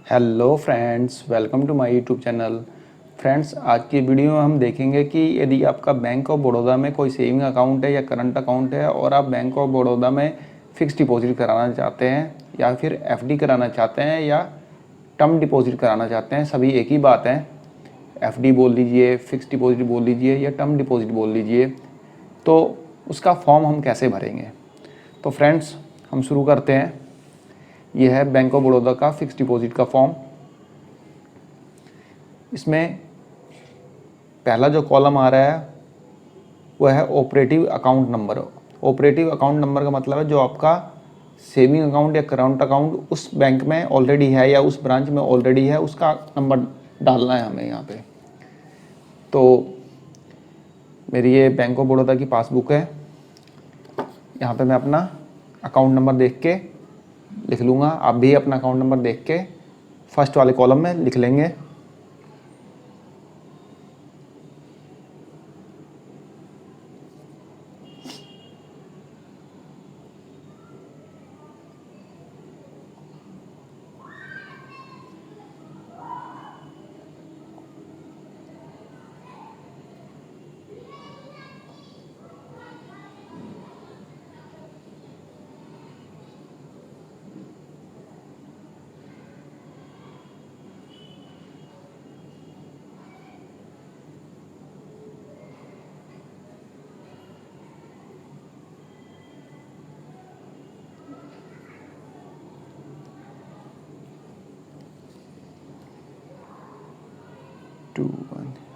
Hello friends, welcome to my YouTube channel. Friends, आज की video में हम देखेंगे कि यदि आपका बैंक ऑफ बड़ौदा में कोई सेविंग अकाउंट है या करंट अकाउंट है और आप बैंक ऑफ बड़ौदा में फ़िक्स डिपॉजिट कराना चाहते हैं या फिर एफडी कराना चाहते हैं या टर्म डिपॉजिट कराना चाहते हैं, सभी एक ही बात है। एफडी बोल लीजिए, फ़िक्स डिपॉजिट बोल लीजिए या टर्म डिपॉजिट बोल लीजिए, तो उसका फॉर्म हम कैसे भरेंगे। तो फ्रेंड्स, हम शुरू करते हैं। यह है बैंक ऑफ बड़ौदा का फ़िक्स डिपॉजिट का फॉर्म। इसमें पहला जो कॉलम आ रहा है वह है operative account number. Operative account number का मतलब है जो आपका सेविंग अकाउंट या करंट अकाउंट उस बैंक में ऑलरेडी है या उस ब्रांच में ऑलरेडी है, उसका नंबर डालना है हमें यहाँ पे। तो मेरी ये बैंक ऑफ बड़ौदा की पासबुक है। यहाँ पे मैं अपना अकाउंट नंबर देख के लिख लूँगा। आप भी अपना अकाउंट नंबर देख के फर्स्ट वाले कॉलम में लिख लेंगे।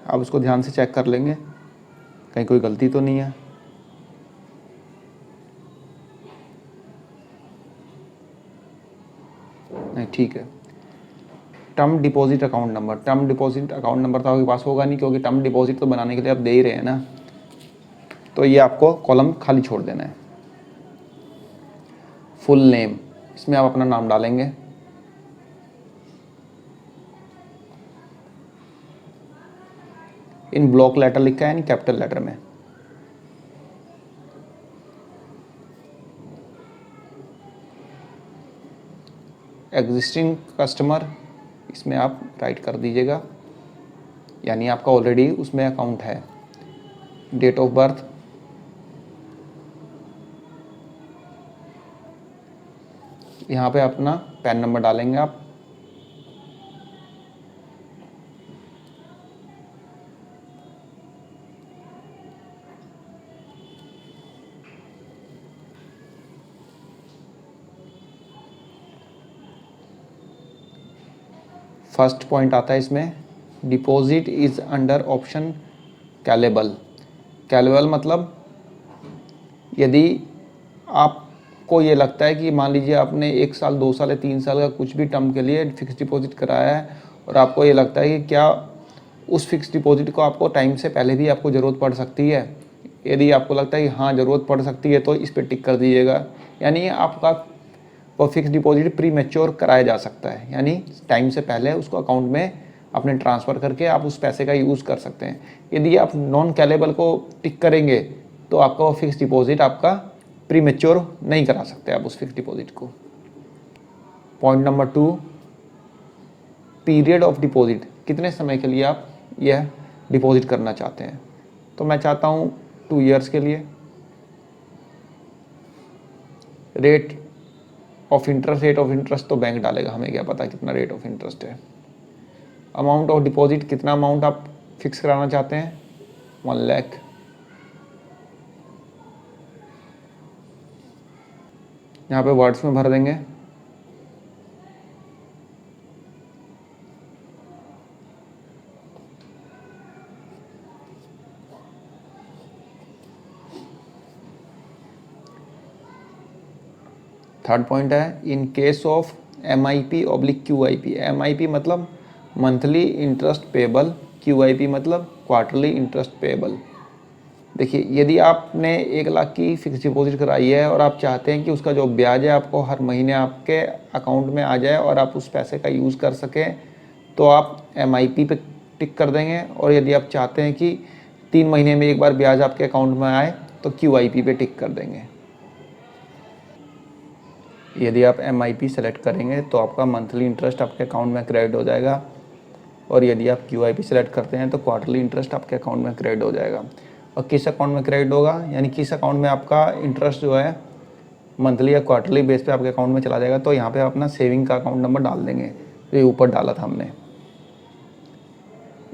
आप उसको ध्यान से चेक कर लेंगे कहीं कोई गलती तो नहीं है। नहीं, ठीक है। Term deposit account number, term deposit account number तो आपके पास होगा नहीं, क्योंकि टर्म डिपॉजिट तो बनाने के लिए आप दे ही रहे हैं ना। तो ये आपको कॉलम खाली छोड़ देना है। फुल नेम, इसमें आप अपना नाम डालेंगे। इन ब्लॉक लेटर लिखा है, यानी कैपिटल लेटर में। एग्जिस्टिंग कस्टमर, इसमें आप राइट कर दीजिएगा, यानी आपका ऑलरेडी उसमें अकाउंट है। डेट ऑफ बर्थ, यहाँ पे अपना पैन नंबर डालेंगे आप। फर्स्ट पॉइंट आता है इसमें, deposit is under option callable. Callable मतलब यदि आपको ये लगता है कि मान लीजिए आपने 1 साल 2 साल या 3 साल का कुछ भी टर्म के लिए फिक्स डिपॉजिट कराया है और आपको ये लगता है कि क्या उस फिक्स डिपॉजिट को आपको टाइम से पहले भी आपको ज़रूरत पड़ सकती है, यदि आपको लगता है कि हाँ ज़रूरत पड़ सकती है तो इस पर टिक कर दीजिएगा। यानी आपका वो फिक्स डिपॉजिट प्री मैच्योर कराया जा सकता है, यानी टाइम से पहले उसको अकाउंट में अपने ट्रांसफ़र करके आप उस पैसे का यूज़ कर सकते हैं। यदि आप नॉन कैलेबल को टिक करेंगे तो आपका वो फिक्स डिपॉजिट आपका प्री मैच्योर नहीं करा सकते आप उस फिक्स डिपॉजिट को। Point number 2, period of deposit, कितने समय के लिए आप यह डिपॉजिट करना चाहते हैं। तो मैं चाहता हूँ 2 ईयर्स के लिए। रेट ऑफ इंटरेस्ट तो बैंक डालेगा, हमें क्या पता कितना रेट ऑफ इंटरेस्ट है। अमाउंट ऑफ डिपॉजिट, कितना अमाउंट आप फिक्स कराना चाहते हैं, 1 लाख। यहाँ पे वर्ड्स में भर देंगे। थर्ड पॉइंट है, in case of MIP/QIP। MIP मतलब मंथली इंटरेस्ट पेबल, QIP मतलब क्वार्टरली इंटरेस्ट पेबल। देखिए, यदि आपने 1 लाख की फिक्स डिपॉजिट कराई है और आप चाहते हैं कि उसका जो ब्याज है आपको हर महीने आपके अकाउंट में आ जाए और आप उस पैसे का यूज़ कर सकें, तो आप MIP पे टिक कर देंगे। और यदि आप चाहते हैं कि 3 महीने में एक बार ब्याज आपके अकाउंट में आए तो QIP पे टिक कर देंगे। यदि आप MIP सेलेक्ट करेंगे तो आपका मंथली इंटरेस्ट आपके अकाउंट में क्रेडिट हो जाएगा, और यदि आप QIP सेलेक्ट करते हैं तो क्वार्टरली इंटरेस्ट आपके अकाउंट में क्रेडिट हो जाएगा। और किस अकाउंट में क्रेडिट होगा, यानी किस अकाउंट में आपका इंटरेस्ट जो है मंथली या क्वार्टरली बेस पे आपके अकाउंट में चला जाएगा, तो यहाँ पे आप अपना सेविंग का अकाउंट नंबर डाल देंगे, ये ऊपर डाला था हमने।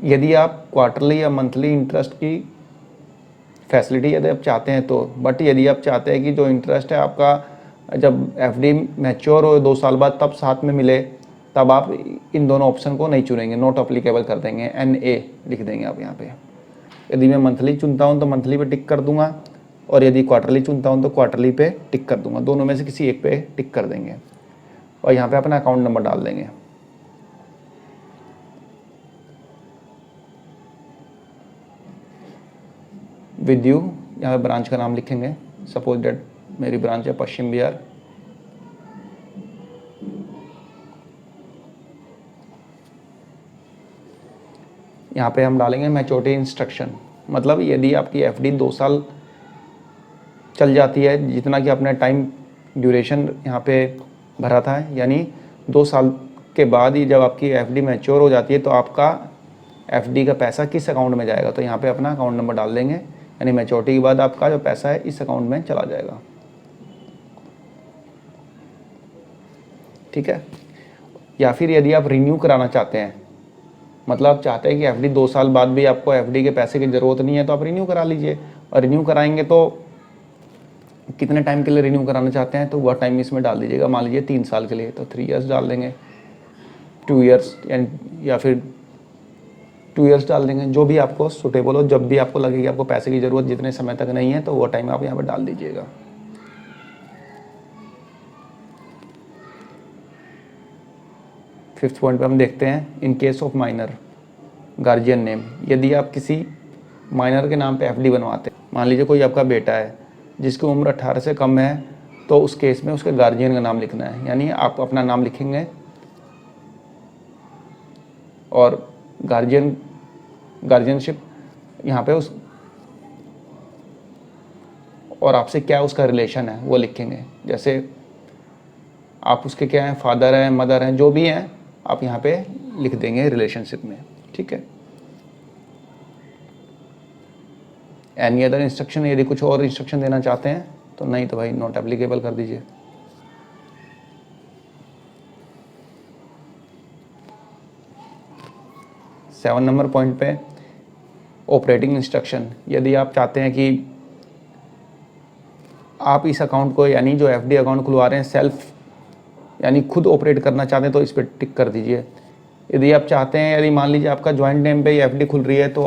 यदि आप क्वार्टरली या मंथली इंटरेस्ट की फैसिलिटी यदि आप चाहते हैं तो, बट यदि आप चाहते हैं कि जो इंटरेस्ट है आपका जब FD मैच्योर हो 2 साल बाद तब साथ में मिले, तब आप इन दोनों ऑप्शन को नहीं चुनेंगे, नॉट अप्लीकेबल कर देंगे, NA लिख देंगे आप यहाँ पे। यदि मैं मंथली चुनता हूँ तो मंथली पे टिक कर दूंगा, और यदि क्वार्टरली चुनता हूँ तो क्वार्टरली पे टिक कर दूंगा, दोनों में से किसी एक पे टिक कर देंगे और यहाँ पे अपना अकाउंट नंबर डाल देंगे। विद यू यहाँ पे ब्रांच का नाम लिखेंगे, सपोज डेट मेरी ब्रांच है पश्चिम बिहार। यहाँ पे हम डालेंगे मैच्योरिटी इंस्ट्रक्शन, मतलब यदि आपकी FD 2 साल चल जाती है, जितना कि आपने टाइम ड्यूरेशन यहाँ पे भरा था, यानी 2 साल के बाद ही जब आपकी FD मैच्योर हो जाती है तो आपका FD का पैसा किस अकाउंट में जाएगा, तो यहाँ पे अपना अकाउंट नंबर डाल देंगे, यानी मैच्योरिटी के बाद आपका जो पैसा है इस अकाउंट में चला जाएगा। ठीक है। या फिर यदि आप रिन्यू कराना चाहते हैं, मतलब आप चाहते हैं कि FD 2 साल बाद भी आपको FD के पैसे की ज़रूरत नहीं है, तो आप रिन्यू करा लीजिए। और रिन्यू कराएंगे तो कितने टाइम के लिए रिन्यू कराना चाहते हैं तो वह टाइम इसमें डाल दीजिएगा। मान लीजिए 3 साल के लिए तो 3 इयर्स डाल देंगे, 2 इयर्स या फिर 2 इयर्स डाल देंगे, जो भी आपको सुटेबल हो। जब भी आपको लगे कि आपको पैसे की ज़रूरत जितने समय तक नहीं है तो वो टाइम आप यहाँ पर डाल दीजिएगा। फिफ्थ पॉइंट पे हम देखते हैं in case of minor guardian name. यदि आप किसी माइनर के नाम पे FD बनवाते हैं, मान लीजिए कोई आपका बेटा है जिसकी उम्र 18 से कम है, तो उस केस में उसके गार्जियन का नाम लिखना है, यानी आप अपना नाम लिखेंगे और गार्जियनशिप यहाँ पे उस और आपसे क्या उसका रिलेशन है वो लिखेंगे। जैसे आप उसके क्या हैं, फादर हैं, मदर हैं, जो भी हैं आप यहाँ पे लिख देंगे रिलेशनशिप में। ठीक है। एनी अदर इंस्ट्रक्शन, यदि कुछ और इंस्ट्रक्शन देना चाहते हैं तो नहीं तो भाई नॉट एप्लीकेबल कर दीजिए। सेवन नंबर पॉइंट पे ऑपरेटिंग इंस्ट्रक्शन। यदि आप चाहते हैं कि आप इस अकाउंट को, यानी जो FD अकाउंट खुलवा रहे हैं सेल्फ, यानी खुद ऑपरेट करना चाहते हैं तो इस पर टिक कर दीजिए। यदि आप चाहते हैं, यदि मान लीजिए आपका ज्वाइंट नेम पे FD खुल रही है तो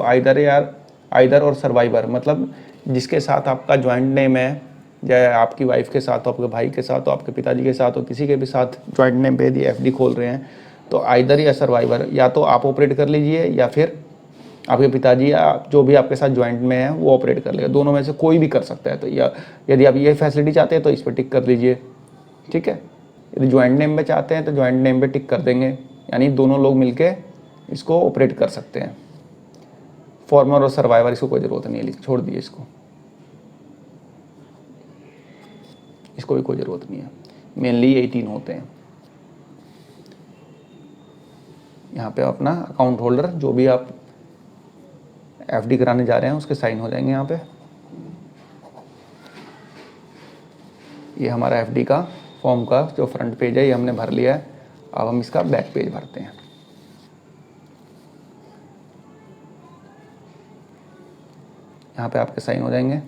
आइदर और सर्वाइवर, मतलब जिसके साथ आपका ज्वाइंट नेम है, या आपकी वाइफ के साथ हो, आपके भाई के साथ हो, आपके पिताजी के साथ हो, किसी के भी साथ ज्वाइंट नेम पे यदि FD खोल रहे हैं तो आइदर या सर्वाइवर, या तो आप ऑपरेट कर लीजिए या फिर आपके पिताजी या जो भी आपके साथ ज्वाइंट में है वो ऑपरेट कर लेगा, दोनों में से कोई भी कर सकता है। तो या यदि आप ये फैसिलिटी चाहते हैं तो इस पर टिक कर दीजिए। ठीक है। यदि ज्वाइंट नेम पे चाहते हैं तो ज्वाइंट नेम पे टिक कर देंगे, यानी दोनों लोग मिलके इसको ऑपरेट कर सकते हैं। फॉर्मर और सर्वाइवर इसको कोई ज़रूरत नहीं है, छोड़ दिए इसको भी कोई ज़रूरत नहीं है। मेनली 18 होते हैं। यहाँ पे अपना अकाउंट होल्डर, जो भी आप FD कराने जा रहे हैं उसके साइन हो जाएंगे यहाँ पे। ये हमारा FD का फॉर्म का जो फ्रंट पेज है ये हमने भर लिया है। अब हम इसका बैक पेज भरते हैं। यहाँ पे आपके साइन हो जाएंगे।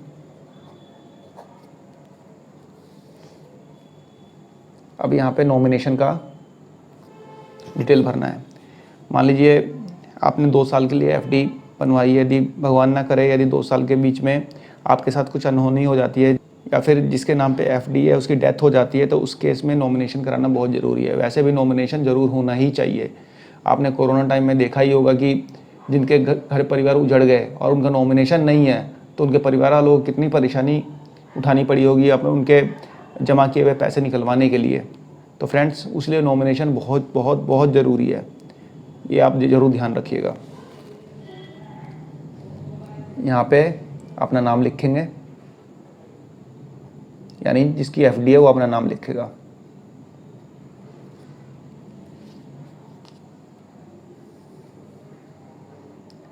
अब यहाँ पे नॉमिनेशन का डिटेल भरना है। मान लीजिए आपने 2 साल के लिए FD बनवाई है, यदि भगवान ना करे यदि 2 साल के बीच में आपके साथ कुछ अनहोनी हो जाती है या फिर जिसके नाम पे FD है उसकी डेथ हो जाती है, तो उस केस में नॉमिनेशन कराना बहुत ज़रूरी है। वैसे भी नॉमिनेशन ज़रूर होना ही चाहिए। आपने कोरोना टाइम में देखा ही होगा कि जिनके घर परिवार उजड़ गए और उनका नॉमिनेशन नहीं है तो उनके परिवार वालों को कितनी परेशानी उठानी पड़ी होगी अपने उनके जमा किए हुए पैसे निकलवाने के लिए। तो फ्रेंड्स, उसलिए नॉमिनेशन बहुत बहुत बहुत ज़रूरी है, ये आप ज़रूर ध्यान रखिएगा। यहाँ पे अपना नाम लिखेंगे, यानी जिसकी FD है वो अपना नाम लिखेगा।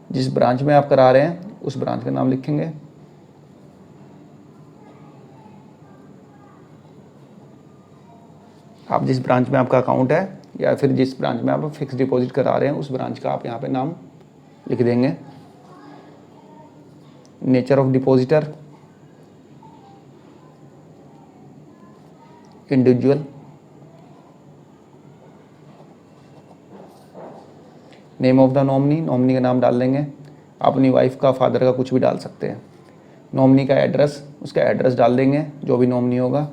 जिस ब्रांच में आप करा रहे हैं उस ब्रांच का नाम लिखेंगे। आप जिस ब्रांच में आपका अकाउंट है या फिर जिस ब्रांच में आप फिक्स डिपॉजिट करा रहे हैं उस ब्रांच का आप यहाँ पे नाम लिख देंगे। Nature of depositor, individual, name of the nominee, nominee का नाम डाल देंगे। अपनी वाइफ का, फादर का, कुछ भी डाल सकते हैं। नॉमिनी का एड्रेस, उसका एड्रेस डाल देंगे, जो भी नॉमिनी होगा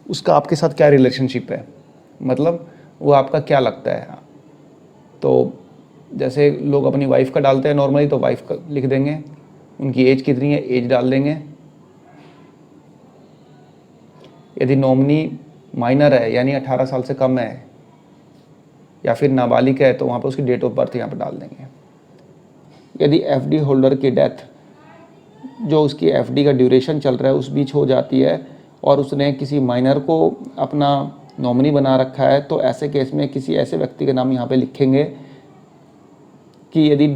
उसका आपके साथ क्या रिलेशनशिप है, मतलब वो आपका क्या लगता है। तो जैसे लोग अपनी वाइफ का डालते हैं नॉर्मली, तो वाइफ का लिख देंगे। उनकी एज कितनी है, एज डाल देंगे। यदि नॉमिनी माइनर है यानी 18 साल से कम है या फिर नाबालिग है तो वहाँ पर उसकी डेट ऑफ बर्थ यहाँ पर डाल देंगे। यदि एफडी होल्डर की डेथ, जो उसकी एफडी का ड्यूरेशन चल रहा है उस बीच हो जाती है और उसने किसी माइनर को अपना नॉमिनी बना रखा है, तो ऐसे केस में किसी ऐसे व्यक्ति का नाम यहाँ पे लिखेंगे कि यदि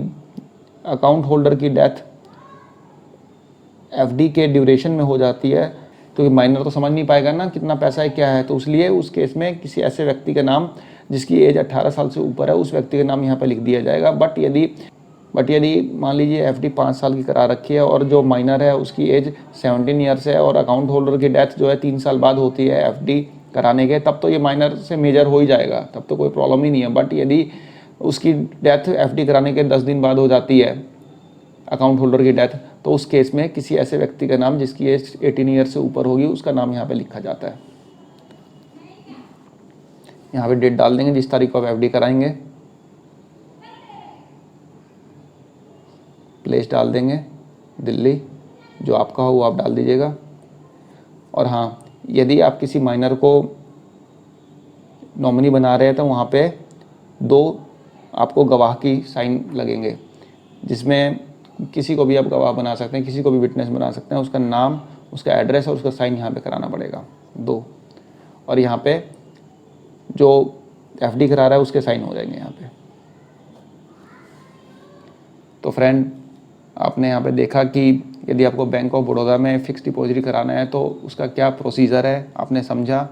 अकाउंट होल्डर की डेथ एफडी के ड्यूरेशन में हो जाती है, तो माइनर तो समझ नहीं पाएगा ना कितना पैसा है क्या है, तो इसलिए उस केस में किसी ऐसे व्यक्ति का नाम जिसकी एज 18 साल से ऊपर है उस व्यक्ति का नाम यहाँ पे लिख दिया जाएगा। बट यदि मान लीजिए एफडी 5 साल की करा रखी है और जो माइनर है उसकी एज 17 ईयर्स है और अकाउंट होल्डर की डेथ जो है 3 साल बाद होती है एफडी कराने के, तब तो ये माइनर से मेजर हो ही जाएगा, तब तो कोई प्रॉब्लम ही नहीं है। बट यदि उसकी डेथ एफडी कराने के 10 दिन बाद हो जाती है अकाउंट होल्डर की डेथ, तो उस केस में किसी ऐसे व्यक्ति का नाम जिसकी एज 18 ईयर से ऊपर होगी उसका नाम यहाँ पे लिखा जाता है। यहाँ पे डेट डाल देंगे जिस तारीख को आप एफडी कराएंगे, प्लेस डाल देंगे दिल्ली, जो आपका हो वो आप डाल दीजिएगा। और हाँ, यदि आप किसी माइनर को नॉमिनी बना रहे हैं तो वहाँ पे 2 आपको गवाह की साइन लगेंगे, जिसमें किसी को भी आप गवाह बना सकते हैं, किसी को भी विटनेस बना सकते हैं। उसका नाम, उसका एड्रेस और उसका साइन यहाँ पे कराना पड़ेगा 2। और यहाँ पे जो एफडी करा रहा है उसके साइन हो जाएंगे यहाँ पे। तो फ्रेंड, आपने यहाँ पे देखा कि यदि आपको बैंक ऑफ बड़ौदा में फ़िक्स डिपॉजिट कराना है तो उसका क्या प्रोसीजर है, आपने समझा।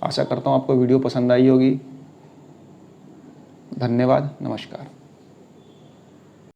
आशा करता हूँ आपको वीडियो पसंद आई होगी। धन्यवाद, नमस्कार।